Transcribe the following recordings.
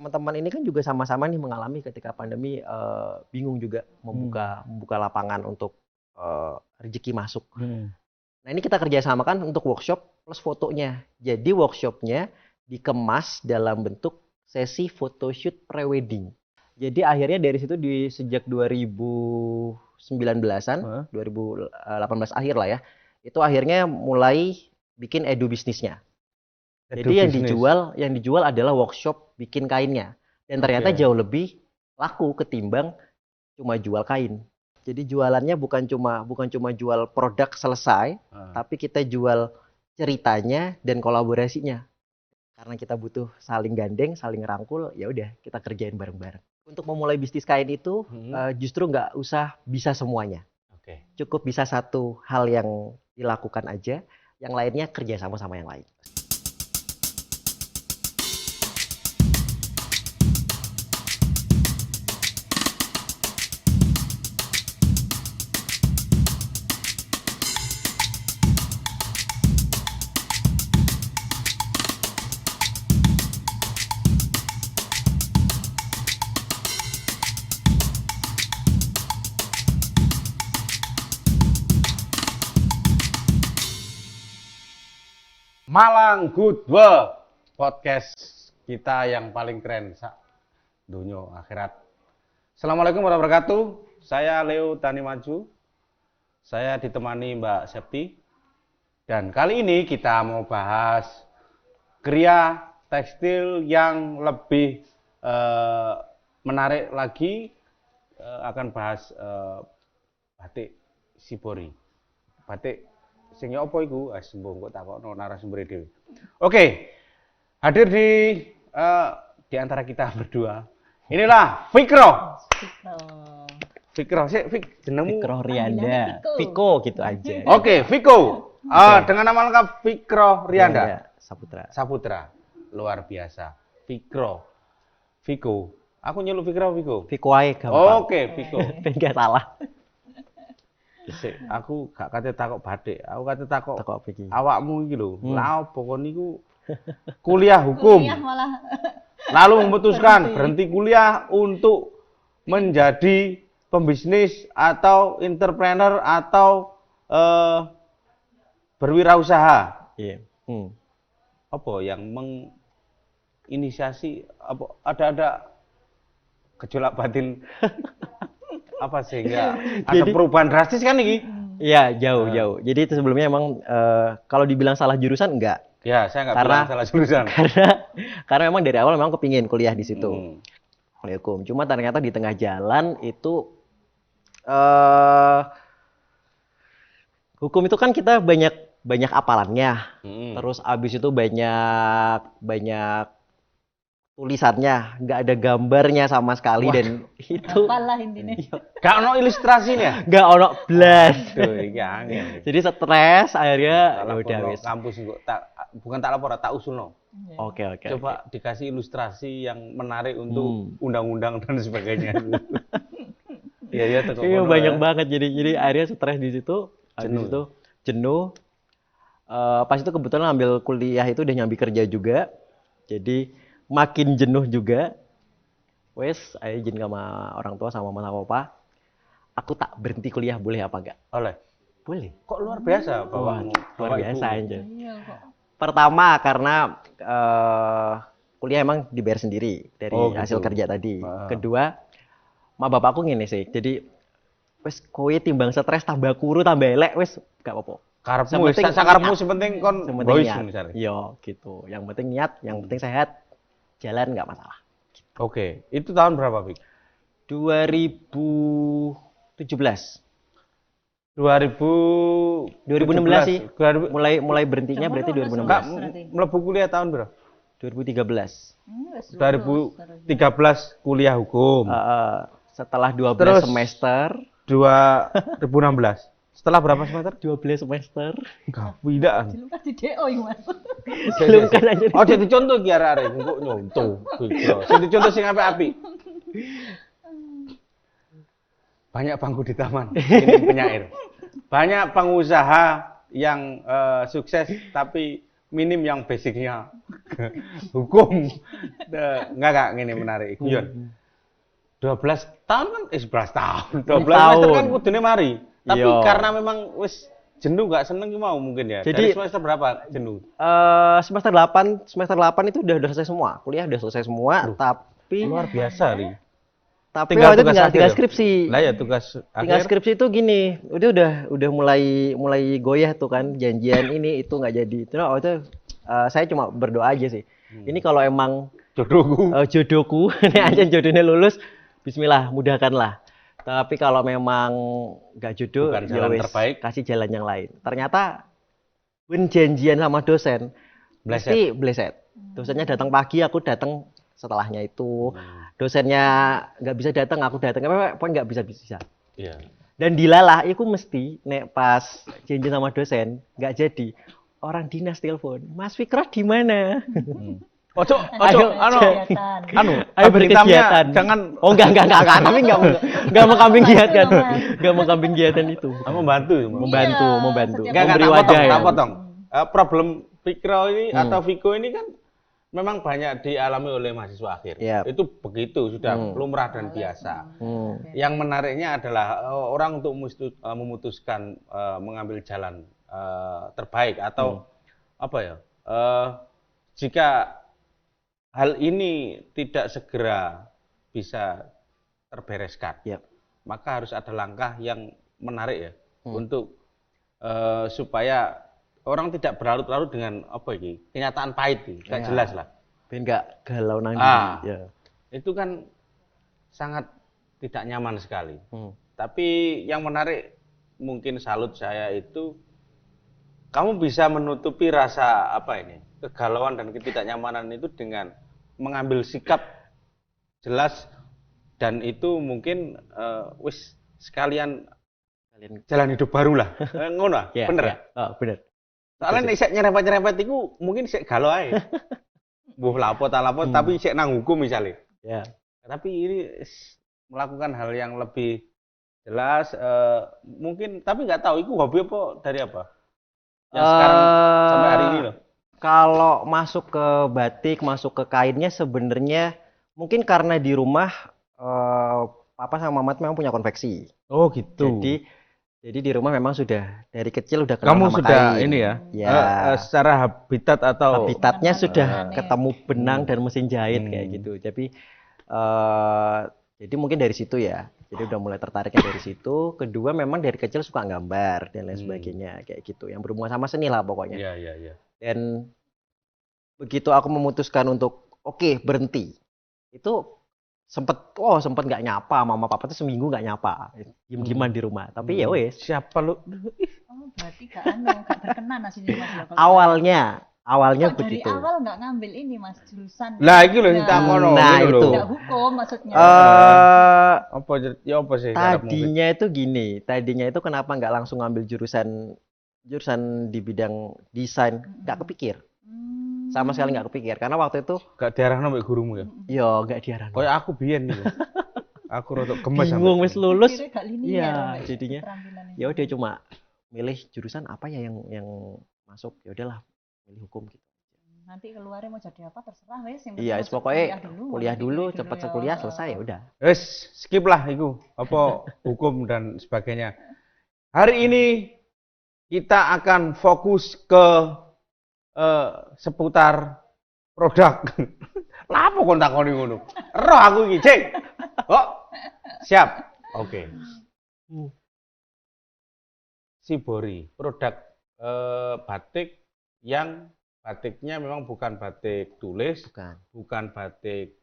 teman-teman ini kan juga sama-sama nih mengalami ketika pandemi bingung juga membuka lapangan untuk rezeki masuk. Nah ini kita kerjasamakan untuk workshop plus fotonya. Jadi workshopnya dikemas dalam bentuk sesi photoshoot pre-wedding. Jadi akhirnya dari situ sejak 2019-an, 2018 akhir lah ya, itu akhirnya mulai bikin edu bisnisnya. Jadi yang dijual adalah workshop bikin kainnya. Dan ternyata jauh lebih laku ketimbang cuma jual kain. Jadi jualannya bukan cuma jual produk selesai, tapi kita jual ceritanya dan kolaborasinya. Karena kita butuh saling gandeng, saling rangkul, ya udah kita kerjain bareng-bareng. Untuk memulai bisnis kain itu justru nggak usah bisa semuanya. Cukup bisa satu hal yang dilakukan aja, yang lainnya kerja sama yang lain. Malang Good World, podcast kita yang paling keren dunia akhirat. Assalamualaikum warahmatullahi wabarakatuh. Saya Leo Tani Maju. Saya ditemani Mbak Septi. Dan kali ini kita mau bahas kriya tekstil yang lebih menarik lagi. Akan bahas batik Shibori. Batik sing apa iku? Sembung kok takokno narasumber dhewe. Oke. Hadir di antara kita berdua. Inilah Fikro. Fikro, jenengmu Fikro Rianda. Viko gitu aja. Oke, Viko. Dengan nama lengkap Fikro Rianda. Saputra. Luar biasa. Fikro. Viko. Aku nyeluk Fikro, Viko. Viko ae gampang. Oke, Viko. Enggak salah. Aku gak kate takok batik, aku kate takok iki. Awakmu iki lho. Lah opo kon niku kuliah hukum. Kuliah malah. Lalu memutuskan berhenti kuliah untuk menjadi pembisnis atau entrepreneur atau berwirausaha. Iya. Apa yang menginisiasi apa ada gejolak batin apa sehingga ada perubahan drastis kan ini? Iya, jauh. Jadi itu sebelumnya emang kalau dibilang salah jurusan enggak. Ya, saya enggak bilang salah jurusan. Karena memang dari awal memang kepingin kuliah di situ. Kuliah hukum. Cuma ternyata di tengah jalan itu hukum itu kan kita banyak apalannya. Terus abis itu banyak tulisannya, nggak ada gambarnya sama sekali. Wah. Dan itu apalah intinya. Gak ono ilustrasinya, nggak ono blas. Jadi stres akhirnya udah wis. Kampus bukan tak lapor, tak usulno. Oke. Coba dikasih ilustrasi yang menarik untuk undang-undang dan sebagainya. Iya banyak banget. Jadi akhirnya stres di situ. Habis itu jenuh. Pas itu kebetulan ambil kuliah itu udah nyambi kerja juga. Jadi makin jenuh juga. Wes, ayo izin sama orang tua sama mama papa. Aku tak berhenti kuliah, boleh apa enggak? Boleh. Kok luar biasa bapakmu? Luar biasa aja. Pertama karena kuliah emang dibayar sendiri dari hasil kerja tadi. Kedua, ma bapakku ngene sih. Jadi wes kowe timbang stres tambah kuru tambah elek wes gak apa-apa. Sakarepmu sepenting kon boys misalnya. Iya, gitu. Yang penting niat, yang penting sehat. Jalan nggak masalah. Oke, itu tahun berapa, Bik? 2017. 2016 sih. Mulai berhentinya berarti 2016. Enggak, mlebu kuliah tahun berapa? 2013. 2013 kuliah hukum. Setelah 12 semester 2016. Setelah berapa semester? 12 semester. Kapidaan. Dilungkas di DO iki, Mas. Dilungkas aja. Oh, jadi contoh iki arek-arek engko nyontoh. Jadi contoh sing apik-apik. Banyak bangku di taman. Ini penyair. Banyak pengusaha yang sukses tapi minim yang basicnya. Hukum. Enggak ngene menarik iku Yon. 12 tahun kan 11 tahun. 12 semester kan kudune mari. Tapi Iya. karena memang wis jenuh nggak seneng mau mungkin ya. Jadi- dari semester berapa jenuh? Semester 8 itu udah selesai semua. Kuliah udah selesai semua, tapi Luar biasa nih. waktu itu tinggal akhir ya? skripsi. Lah ya tugas Tinggal akhir. skripsi itu gini, udah mulai goyah tuh kan, janjian ini itu nggak jadi. Itu waktu itu saya cuma berdoa aja sih. Ini kalau emang Jodohku. jodohku, ini aja jodohnya lulus, Bismillah mudahkanlah. Tapi kalau memang nggak jodoh, Bukan ya jalan wes, terbaik. kasih jalan yang lain. Ternyata janjian sama dosen, mesti bleset. Dosennya datang pagi, aku datang setelahnya itu. Dosennya nggak bisa datang, aku datang. Pokoknya nggak bisa. Iya. Dan dilalah, itu mesti nek pas janjian sama dosen nggak jadi. Orang dinas telepon, Mas Fikra di mana? Ojo, Ayo, Kegiatan. Ayo tapi berkegiatan. hitamnya jangan Oh enggak, kami enggak mau kambing giatkan. Enggak mau kambing giatan itu. membantu. Membantu. setiap- Enggak Memberi tak wadah potong, ya. tak potong. Problem Fikra ini atau Viko ini kan memang banyak dialami oleh mahasiswa akhir. Iya. Itu begitu sudah lumrah dan biasa. Yang menariknya adalah orang untuk memutuskan mengambil jalan terbaik atau apa ya? Jika hal ini tidak segera bisa terbereskan, Yap. maka harus ada langkah yang menarik ya untuk supaya orang tidak berlarut-larut dengan apa ini kenyataan pahit ini, nggak Ya. jelas lah. Ben enggak galau nang Ah. ya. Itu kan sangat tidak nyaman sekali. Hmm. Tapi yang menarik mungkin salut saya itu kamu bisa menutupi rasa apa ini kegalauan dan ketidaknyamanan itu dengan mengambil sikap jelas dan itu mungkin wis sekalian Kalian jalan hidup baru lah. Ngono ah? ya, Bener. ya. Oh, bener. Soalnya nek sik nyerempet-nyerempet iku mungkin sik galau ae. Mbuh lapor tak lapor tapi sik nang hukum misalnya. Ya. Tapi ini melakukan hal yang lebih jelas mungkin tapi nggak tahu itu hobi apa dari apa. Yang sekarang sampai hari ini loh. Kalau masuk ke batik, masuk ke kainnya sebenarnya mungkin karena di rumah papa sama mama tuh memang punya konveksi. Oh gitu. Jadi di rumah memang sudah dari kecil udah kenal kamu sama sudah kain. ini ya, Ya. secara habitat atau Habitatnya sudah Aneh. ketemu benang dan mesin jahit kayak gitu. Jadi mungkin dari situ ya. Jadi udah mulai tertariknya dari situ. Kedua memang dari kecil suka gambar dan lain sebagainya kayak gitu. Yang berhubungan sama seni lah pokoknya. Iya. Dan begitu aku memutuskan untuk oke, berhenti. Itu sempet nggak nyapa, mama papa tuh seminggu nggak nyapa, diem-dieman di rumah. Tapi ya wes. Siapa lu? Oh, berarti gak berkenan aslinya Mas. ya, kalau- Awalnya Kok dari begitu. awal nggak ngambil ini Mas jurusan. Lah iki lho sing tak ngono. Nah, ngene lho. itu. Nggak hukum maksudnya. Apa ya apa sih karep mungkin? Tadinya itu gini, tadinya itu kenapa nggak langsung ngambil jurusan di bidang desain, nggak kepikir, sama sekali nggak kepikir, karena waktu itu Gak diarahno mbek gurumu ya. yo nggak diarahkan. Kayak aku biyen nih. Aku rotok gemes Bingung wis lulus, Pikirnya gak linear, iya, Mbak, jadinya keterampilannya. ya udah cuma milih jurusan apa ya yang masuk, ya udahlah milih hukum gitu. Nanti keluarnya mau jadi apa terserah wes. Yang Iya, penting masuk pokoknya kuliah nanti dulu, pilih cepet ya. sekuliah selesai ya udah. Wes, skip lah iku. Apa hukum dan sebagainya. Hari ini kita akan fokus ke seputar produk. Lah apa kon takoni ngono? Roh aku iki, Cek. Kok siap. Oke. Shibori, produk batik yang batiknya memang bukan batik tulis, bukan batik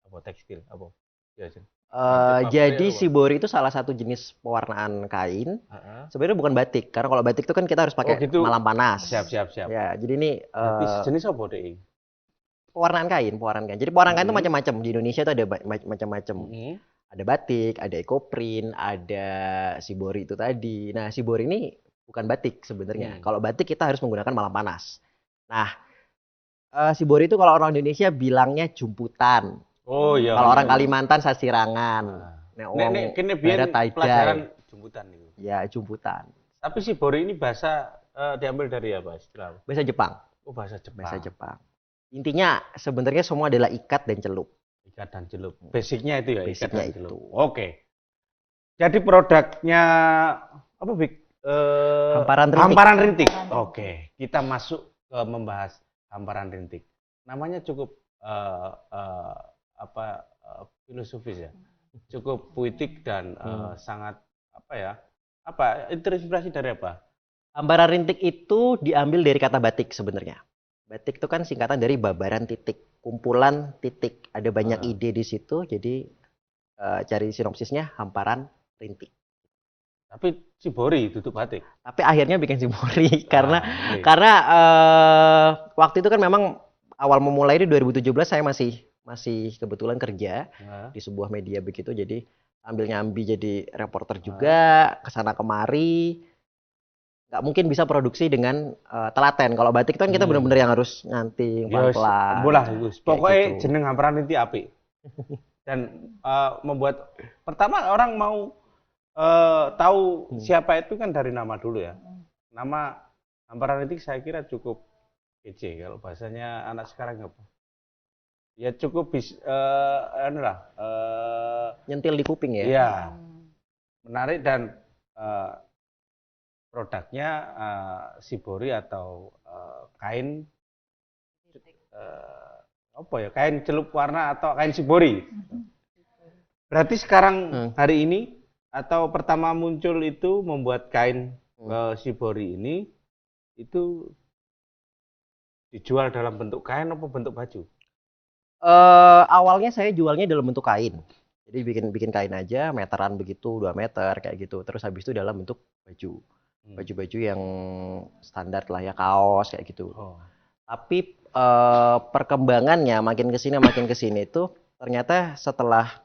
apa tekstil, apa? Ya, Jen. Batik Jadi apa? shibori itu salah satu jenis pewarnaan kain. Heeh. Sebenarnya bukan batik, karena kalau batik itu kan kita harus pakai Oh, gitu. malam panas. Siap. Ya, jadi ini Berarti jenis apa deh? pewarnaan kain. Jadi pewarnaan kain itu macam-macam. Di Indonesia itu ada macam-macam. Ada batik, ada ekoprint, ada shibori itu tadi. Nah, shibori ini bukan batik sebenarnya. Kalau batik kita harus menggunakan malam panas. Nah, shibori itu kalau orang Indonesia bilangnya jumputan. Oh iya. Kalau orang Kalimantan sasirangan. Nek wong Nek kene biyen barat pelajaran tie-dye. jemputan itu. Ya, jumputan. Tapi shibori ini bahasa diambil dari apa istilah? Bahasa Jepang. Oh, bahasa Jepang. Bahasa Jepang. Intinya sebenarnya semua adalah ikat dan celup. Ikat dan celup. Basicnya itu ya, ikat Basicnya dan itu. celup. Oke. Jadi produknya apa, Bik? Hamparan rintik. Hamparan rintik. Hamparan rintik. Oke, kita masuk ke membahas hamparan rintik. Namanya cukup filosofis ya, cukup puitik dan sangat apa ya? Apa terinspirasi dari apa? Hamparan rintik itu diambil dari kata batik sebenarnya. Batik itu kan singkatan dari babaran titik, kumpulan titik. Ada banyak ide di situ, jadi cari sinopsisnya hamparan rintik. Tapi Shibori duduk batik. Tapi akhirnya bikin Shibori karena Oke. karena waktu itu kan memang awal memulai di 2017 saya masih kebetulan kerja Nah, di sebuah media begitu, jadi ambil nyambi jadi reporter juga kesana kemari. Nggak mungkin bisa produksi dengan telaten. Kalau batik itu kan kita benar-benar yang harus nganting ya pelan-pelan. bolah itu. Kayak Pokoknya gitu. jeneng hamparan rintik apik. Dan membuat pertama orang mau tahu siapa itu kan dari nama dulu ya. Nama hamparan rintik saya kira cukup kece kalau bahasanya anak sekarang apa? Ya cukup Nyentil di kuping ya. iya, menarik dan produknya Shibori atau kain apa ya, kain celup warna atau kain Shibori. Berarti sekarang hari ini atau pertama muncul itu membuat kain Shibori ini itu dijual dalam bentuk kain atau bentuk baju? Awalnya saya jualnya dalam bentuk kain. Jadi bikin kain aja, meteran begitu, 2 meter kayak gitu. Terus habis itu dalam bentuk baju. Baju-baju yang standar lah ya, kaos kayak gitu. Tapi perkembangannya makin kesini itu ternyata setelah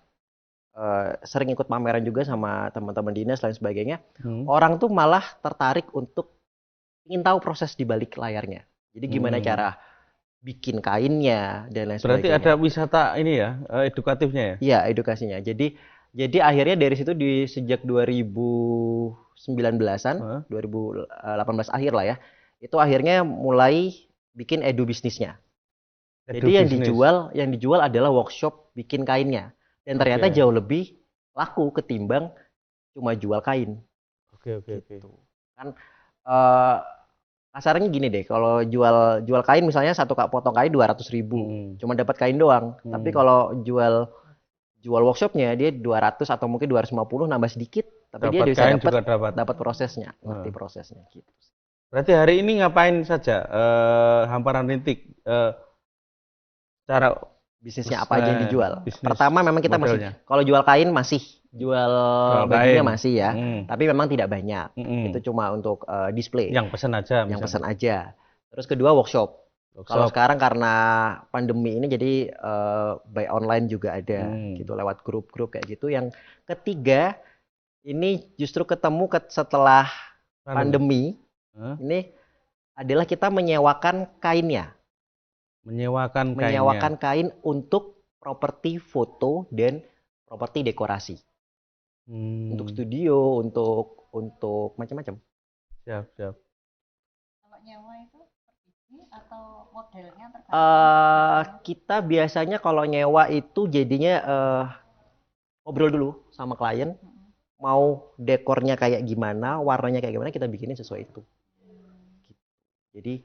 sering ikut pameran juga sama teman-teman dinas lain sebagainya, orang tuh malah tertarik untuk ingin tahu proses di balik layarnya. Jadi gimana cara bikin kainnya dan lain Berarti sebagainya. ada wisata ini ya, edukatifnya ya? Iya, edukasinya. Jadi akhirnya dari situ di sejak 2019-an, 2018 akhir lah ya, itu akhirnya mulai bikin edu bisnisnya. Jadi yang dijual adalah workshop bikin kainnya. Dan ternyata jauh lebih laku ketimbang cuma jual kain. Oke. Kan kasarnya gini deh, kalau jual kain misalnya satu potong kain 200.000, cuma dapat kain doang. Tapi kalau jual workshopnya dia 200 atau mungkin 250, nambah sedikit, tapi dia bisa dapat prosesnya, ngerti prosesnya gitu. Berarti hari ini ngapain saja hamparan rintik? Cara bisnisnya apa aja yang dijual? Pertama memang kita modelnya. Masih kalau jual kain masih jual bajunya masih ya, tapi memang tidak banyak. Itu cuma untuk display. Yang pesan aja. Yang pesan aja. Terus kedua workshop. Kalau sekarang karena pandemi ini jadi by online juga ada gitu lewat grup-grup kayak gitu. Yang ketiga ini justru ketemu setelah pandemi. Ini adalah kita menyewakan kainnya. Menyewakan kain untuk properti foto dan properti dekorasi. Untuk studio, untuk macam-macam. Siap. Kalau nyewa itu atau modelnya tergantung? Kita biasanya kalau nyewa itu jadinya ngobrol dulu sama klien, mau dekornya kayak gimana, warnanya kayak gimana, kita bikinin sesuai itu. Jadi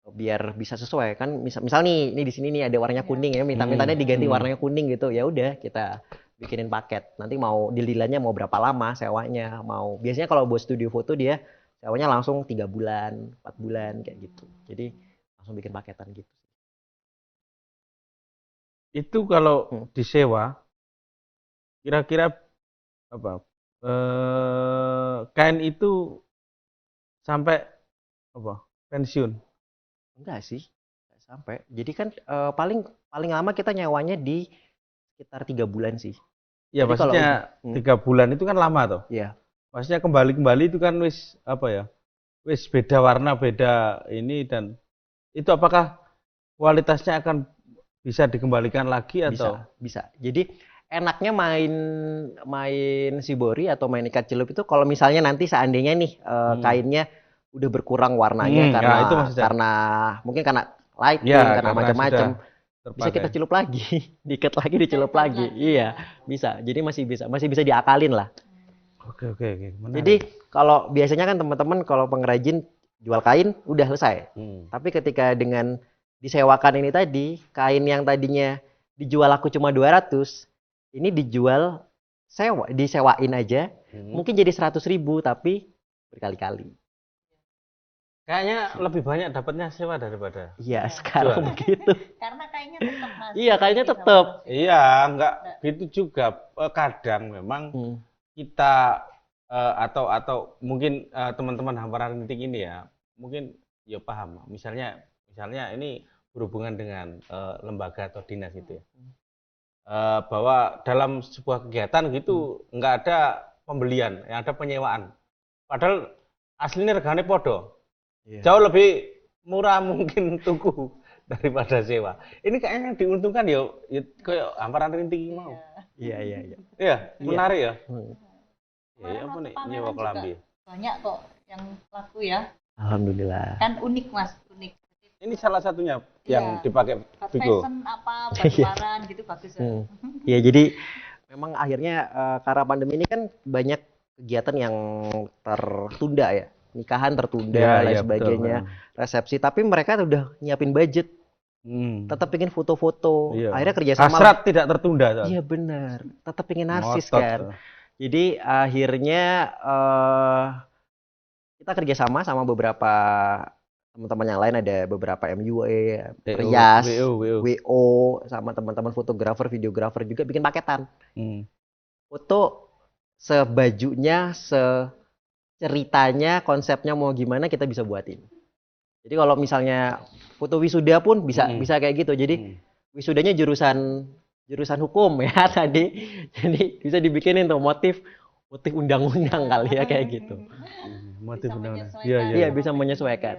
biar bisa sesuai kan, misal nih ini di sini nih ada warnanya kuning ya, mintanya diganti warnanya kuning gitu, ya udah kita bikinin paket. Nanti mau deal-dealannya mau berapa lama sewanya, mau biasanya kalau buat studio foto dia sewanya langsung 3 bulan, 4 bulan kayak gitu. Jadi langsung bikin paketan gitu. Itu kalau disewa kira-kira apa? Kain itu sampai apa? Pensiun? Enggak sih, enggak sampai. Jadi kan paling lama kita nyewanya di sekitar 3 bulan sih. Ya maksudnya 3 bulan itu kan lama toh. Iya. Maksudnya kembali itu kan wis apa ya? Wis beda warna, beda ini, dan itu apakah kualitasnya akan bisa dikembalikan lagi atau? Bisa. Jadi enaknya main Shibori atau main ikat celup itu kalau misalnya nanti seandainya nih kainnya udah berkurang warnanya karena mungkin karena lighting, Ya, karena karena macam-macam. sudah Bisa kita terpakai. celup lagi, diikat lagi, dicelup Celup lagi. lagi. Iya, bisa. Jadi masih bisa diakalin lah. Oke, menarik. Jadi kalau biasanya kan teman-teman kalau pengrajin jual kain udah selesai. Hmm. Tapi ketika dengan disewakan ini tadi, kain yang tadinya dijual aku cuma 200, ini dijual disewain aja, mungkin jadi 100.000 tapi berkali-kali. Kayaknya lebih banyak dapatnya sewa daripada. Iya, Iya. sekarang Jual. begitu. Karena kayaknya tetap masuk. Iya, kayaknya lagi sama tetap. musik. Iya, enggak gitu juga. Kadang memang Hmm. kita atau mungkin teman-teman hamparan rintik ini ya, mungkin ya paham. Misalnya ini berhubungan dengan lembaga atau dinas gitu ya. Bahwa dalam sebuah kegiatan gitu nggak ada pembelian, yang ada penyewaan. Padahal aslinya regane podo. Iya. Jauh lebih murah mungkin tuku daripada sewa. Ini kayaknya diuntungkan ya kayak hamparan rintik ini mau. Iya. Iya, menarik ya. Hmm. Ya, apa Kemarin nih waktu nyewa pameran kelambi. juga banyak kok yang laku ya. Alhamdulillah. Kan unik Mas, unik. Ini salah satunya yang Iya. dipakai Vigo. Fashion apa, batu-baran gitu bagus ya. Hmm. Ya, jadi memang akhirnya karena pandemi ini kan banyak kegiatan yang tertunda ya. Nikahan tertunda, lain sebagainya, resepsi. Tapi mereka udah nyiapin budget. Tetap pengen foto-foto. Iya. Akhirnya kerjasama. Hasrat tidak tertunda. Soal. Iya benar. Tetap pengen narsis Ngotot. kan. Jadi akhirnya kita kerjasama sama beberapa teman-teman yang lain, ada beberapa MUA, Rias, WO, sama teman-teman fotografer, videografer juga bikin paketan. Foto sebajunya, ceritanya, konsepnya mau gimana kita bisa buatin. Jadi kalau misalnya foto wisuda pun bisa kayak gitu. Jadi wisudanya jurusan hukum ya tadi. Jadi bisa dibikinin tuh motif undang-undang kali ya kayak gitu. Motif Bisa undang-undang. menyesuaikan. Iya, bisa menyesuaikan.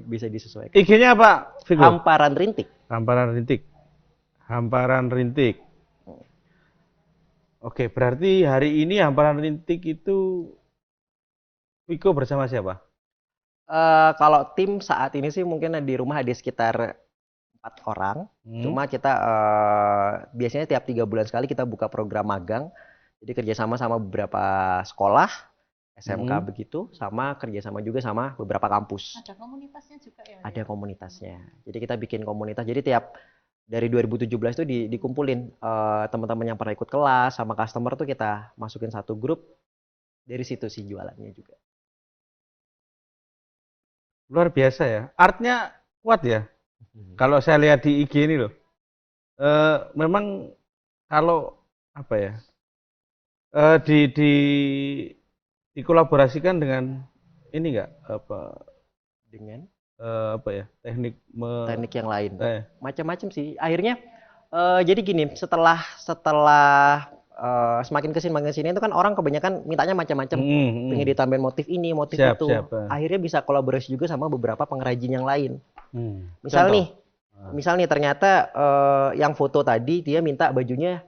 Bisa disesuaikan. IG-nya apa, Vigo? Hamparan rintik. Hamparan rintik. Hamparan rintik. Oke, berarti hari ini hamparan rintik itu Vigo bersama siapa? Kalau tim saat ini sih mungkin di rumah ada sekitar 4 orang. Cuma kita biasanya tiap 3 bulan sekali kita buka program magang. Jadi kerjasama sama beberapa sekolah, SMK begitu, sama kerjasama juga sama beberapa kampus. Ada komunitasnya juga ya? Ada komunitasnya. Jadi kita bikin komunitas. Jadi dari 2017 itu dikumpulin teman-teman yang pernah ikut kelas sama customer tuh kita masukin satu grup. Dari situ sih jualannya juga. Luar biasa ya. Artnya kuat ya. Kalau saya lihat di IG ini loh. Memang kalau apa ya? Dikolaborasikan dengan ini enggak apa dengan apa ya? Teknik yang lain. Macam-macam sih. Akhirnya jadi gini, setelah semakin kesini itu kan orang kebanyakan mintanya macam-macam. Pengen ditambahin motif ini, motif itu. Akhirnya bisa kolaborasi juga sama beberapa pengrajin yang lain. Misal nih ternyata yang foto tadi dia minta bajunya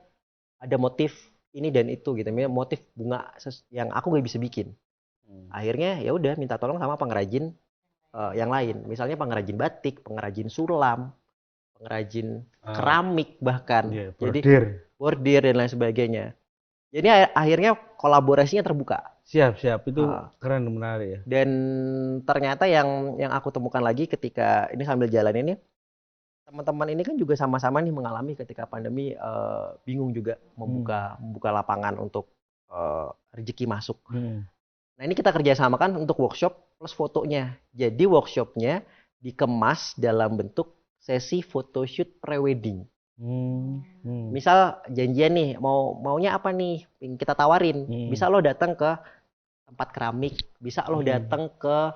ada motif ini dan itu gitu, motif bunga yang aku nggak bisa bikin. Akhirnya ya udah minta tolong sama pengrajin yang lain. Misalnya pengrajin batik, pengrajin sulam, pengrajin keramik bahkan. Jadi bordir dan lain sebagainya. Jadi akhirnya kolaborasinya terbuka. Siap itu keren, menarik ya. Dan ternyata yang aku temukan lagi ketika ini sambil jalan ini, teman-teman ini kan juga sama-sama nih mengalami ketika pandemi bingung juga membuka lapangan untuk rezeki masuk. Nah ini kita kerjasamakan untuk workshop plus fotonya. Jadi workshopnya dikemas dalam bentuk sesi photoshoot pre-wedding. Misal janjian nih maunya apa nih kita tawarin. Bisa lo datang ke tempat keramik, bisa lo datang ke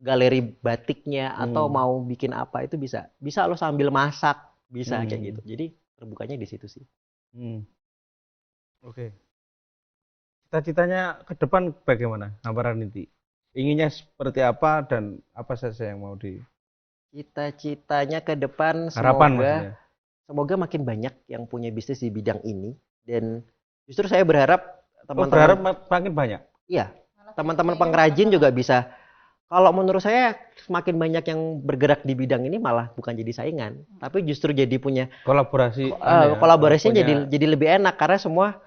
galeri batiknya, atau mau bikin apa itu bisa lo sambil masak, bisa kayak gitu. Jadi terbukanya di situ sih. Oke. Cita-citanya ke depan bagaimana Hamparan Rintik? Inginnya seperti apa dan apa saja yang mau di cita-citanya ke depan? Harapan semoga makin banyak yang punya bisnis di bidang ini, dan justru saya berharap teman-teman makin banyak. Iya, teman-teman pengrajin juga bisa Kalau menurut saya semakin banyak yang bergerak di bidang ini malah bukan jadi saingan, tapi justru jadi punya Kolaborasi kolaborasinya punya jadi lebih enak karena semua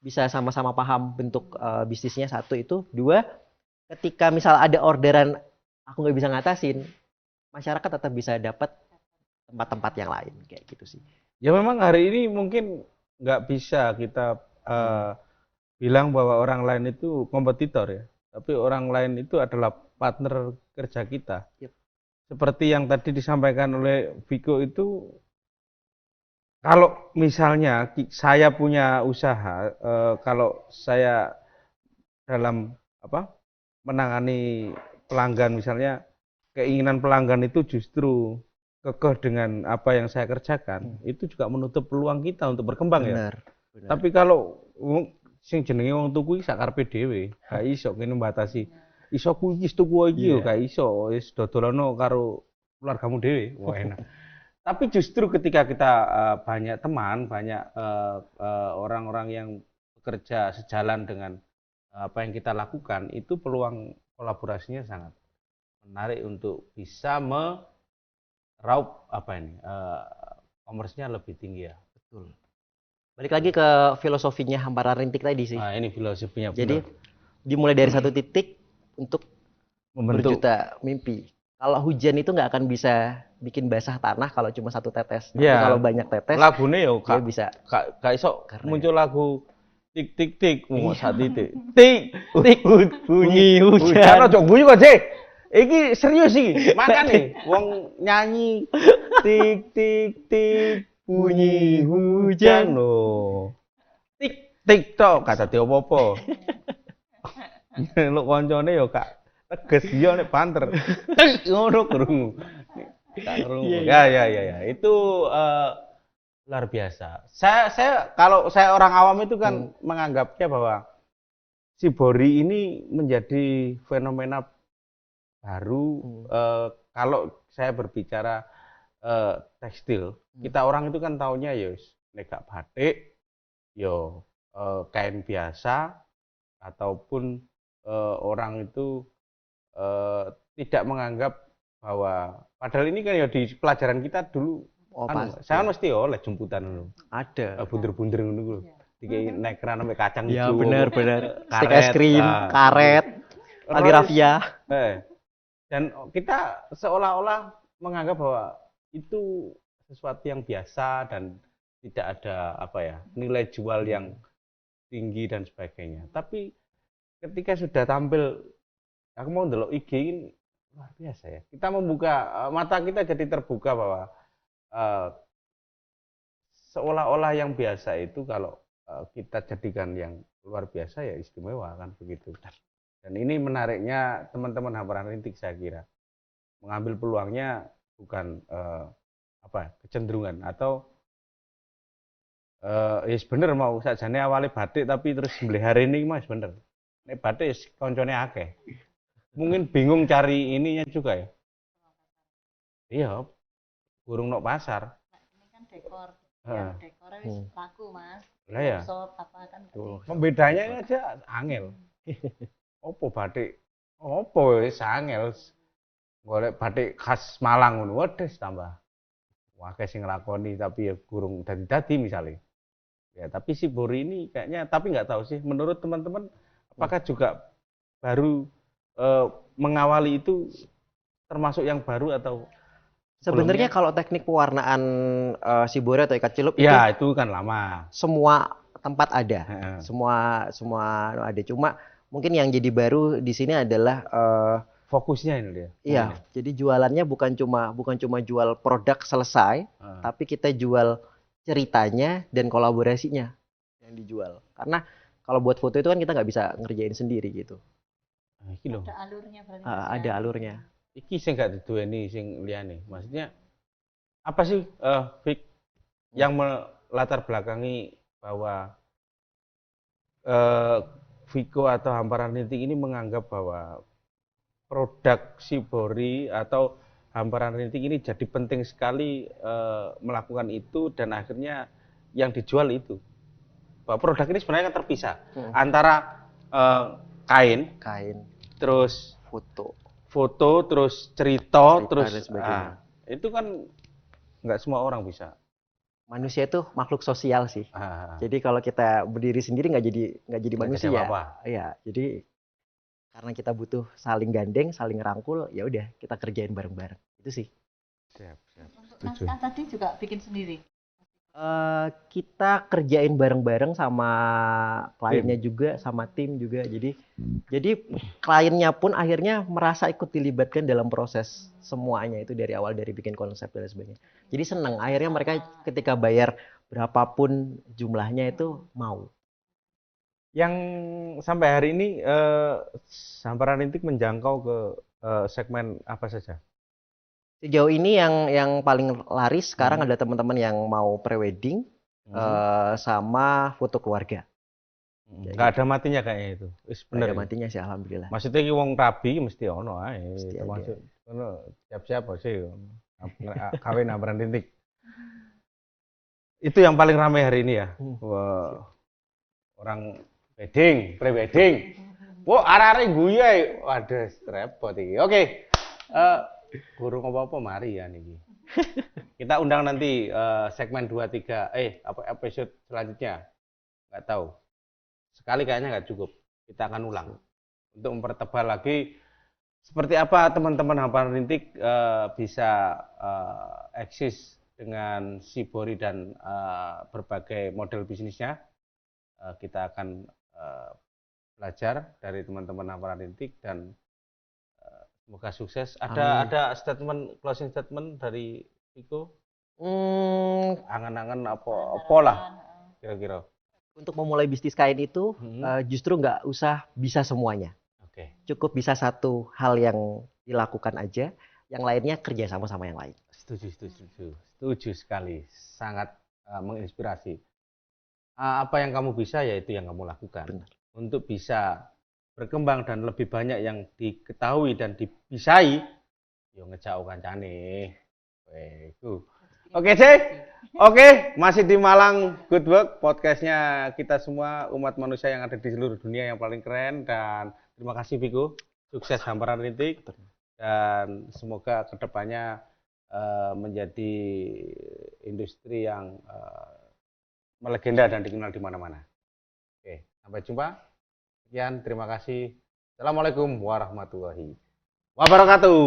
bisa sama-sama paham bentuk bisnisnya satu itu. Dua, ketika misal ada orderan aku nggak bisa ngatasin, masyarakat tetap bisa dapat tempat-tempat yang lain kayak gitu sih. ya memang hari ini mungkin nggak bisa kita bilang bahwa orang lain itu kompetitor ya, tapi orang lain itu adalah partner kerja kita. Yep. Seperti yang tadi disampaikan oleh Viko itu, kalau misalnya saya punya usaha, kalau saya dalam menangani pelanggan, misalnya keinginan pelanggan itu justru kekeh dengan apa yang saya kerjakan, itu juga menutup peluang kita untuk berkembang ya. Benar. Tapi kalau sing jenenge wong tuku iki sak karepe dhewe, gak iso kene mbatasi. Iso kuwi wis tuku iki yo gak iso, wis dodolono karo keluargamu dhewe. Wah enak. Tapi justru ketika kita banyak teman, banyak orang-orang yang bekerja sejalan dengan apa yang kita lakukan, itu peluang kolaborasinya sangat menarik untuk bisa meraup komersnya lebih tinggi ya. Betul. Balik lagi ke filosofinya hamparan rintik tadi sih. Nah, ini filosofinya. Jadi dimulai dari satu titik untuk membentuk berjuta mimpi. Kalau hujan itu nggak akan bisa bikin basah tanah kalau cuma satu tetes. Tapi Ya, kalau banyak tetes, lagune yo dia bisa. Kak iso Keren. muncul lagu tik tik tik saat titik. Tik bunyi hujan. Hujan ojo bunyi kok, Cek. Iki serius iki. Makane wong nyanyi tik tik tik bunyi hujan lho. Tik tik tok kata te opo-opo. Lu koncone yo Kak teges dia nek banter. Ngono krungu. Ya. Itu luar biasa. Saya kalau saya orang awam itu kan menganggapnya bahwa shibori ini menjadi fenomena baru. Kalau saya berbicara tekstil, kita orang itu kan taunya ya nek gak batik, yo kain biasa, ataupun orang itu tidak menganggap bahwa padahal ini kan ya di pelajaran kita dulu saya mesti oleh jemputan dulu. Ada. Bunder-bunder ngono lho. Dikei nekran sampai kacang Ya hijau. benar. Stik es krim, karet, tali rafia. Dan kita seolah-olah menganggap bahwa itu sesuatu yang biasa dan tidak ada nilai jual yang tinggi dan sebagainya. Tapi ketika sudah tampil, aku mau ndelok IG ini luar biasa ya. Kita membuka mata kita jadi terbuka bahwa seolah-olah yang biasa itu kalau kita jadikan yang luar biasa ya istimewa kan begitu. Dan ini menariknya teman-teman hamparan rintik saya kira mengambil peluangnya bukan kecenderungan atau ya bener mau sajane awalnya batik tapi terus hari ini mas bener. Nek batik koncone akeh. Mungkin bingung cari ininya juga ya. Iya, burung nok pasar. Ini kan dekor. Ya, dekornya wis laku, Mas. Lah ya. Shop apa kan. Pembedanya aja angel. Opo batik? Opo wis angel. Golek batik khas Malang ngono, wedhus tambah. Akeh sing nglakoni tapi ya gurung dadi misalnya. Ya, tapi shibori ini kayaknya tapi nggak tahu sih menurut teman-teman apakah juga baru mengawali itu termasuk yang baru atau sebenarnya kalau teknik pewarnaan shibori atau ikat celup ya itu kan lama. Semua tempat ada. Semua ada. Cuma mungkin yang jadi baru di sini adalah fokusnya ini dia. Iya, jadi jualannya bukan cuma jual produk selesai, tapi kita jual ceritanya dan kolaborasinya yang dijual. Karena kalau buat foto itu kan kita nggak bisa ngerjain sendiri gitu. Iki lho. Ada alurnya berarti. Ada alurnya. Iki sing gak diduweni sing liyane. Maksudnya apa sih Fik yang melatar belakangi bahwa Viko atau hamparan rintik ini menganggap bahwa produk shibori atau hamparan rintik ini jadi penting sekali melakukan itu dan akhirnya yang dijual itu. Bahwa produk ini sebenarnya kan terpisah antara kain Kain, terus foto, terus cerita, terus dan sebagainya. itu kan nggak semua orang bisa. Manusia itu makhluk sosial sih. Ah, Jadi kalau kita berdiri sendiri nggak jadi nggak manusia. jadi apa-apa. Iya, jadi karena kita butuh saling gandeng, saling rangkul, ya udah kita kerjain bareng-bareng. Itu sih. Siap. Untuk Setuju. naskah tadi juga bikin sendiri. Kita kerjain bareng-bareng sama kliennya juga, sama tim juga. Jadi kliennya pun akhirnya merasa ikut dilibatkan dalam proses semuanya itu dari awal, dari bikin konsep dan sebagainya. Jadi seneng. Akhirnya mereka ketika bayar berapapun jumlahnya itu mau. Yang sampai hari ini Hamparan Rintik menjangkau ke segmen apa saja? Sejauh ini yang paling laris sekarang Hmm. ada teman-teman yang mau prewedding sama foto keluarga. Nggak ada matinya kayaknya itu. Bener. Ada matinya sih alhamdulillah. Maksudnya ki wong rabi mesti ono ae. Mesti Termasuk ono siap-siap sih. Kawin Hamparan Rintik. Itu yang paling ramai hari ini ya. Wah, orang wedding, pre-wedding. Wah, arek-arek guyu. Waduh, repot iki. Oke. Guru apa-apa mari ya niki. Kita undang nanti segmen 2 3 apa episode selanjutnya. Nggak tahu. Sekali kayaknya nggak cukup. Kita akan ulang untuk mempertebal lagi seperti apa teman-teman Hamparan Rintik bisa eksis dengan Shibori dan berbagai model bisnisnya. Kita akan belajar dari teman-teman Hamparan Rintik dan semoga sukses. Ada statement, closing statement dari Viko? Angan-angan apa lah kira-kira? Untuk memulai bisnis kain itu justru nggak usah bisa semuanya. Oke. Cukup bisa satu hal yang dilakukan aja, yang lainnya kerja sama yang lain. Setuju sekali. Sangat menginspirasi. Apa yang kamu bisa ya itu yang kamu lakukan. Benar. Untuk bisa berkembang dan lebih banyak yang diketahui dan dibisai, yo ngejauh kancane. Oke, Cek. Oke, masih di Malang Good Work, podcastnya kita semua umat manusia yang ada di seluruh dunia yang paling keren. Dan terima kasih Viko, sukses Hamparan Rintik dan semoga kedepannya menjadi industri yang melegenda dan dikenal di mana-mana. Oke, sampai jumpa. Sekian, terima kasih. Assalamualaikum warahmatullahi wabarakatuh.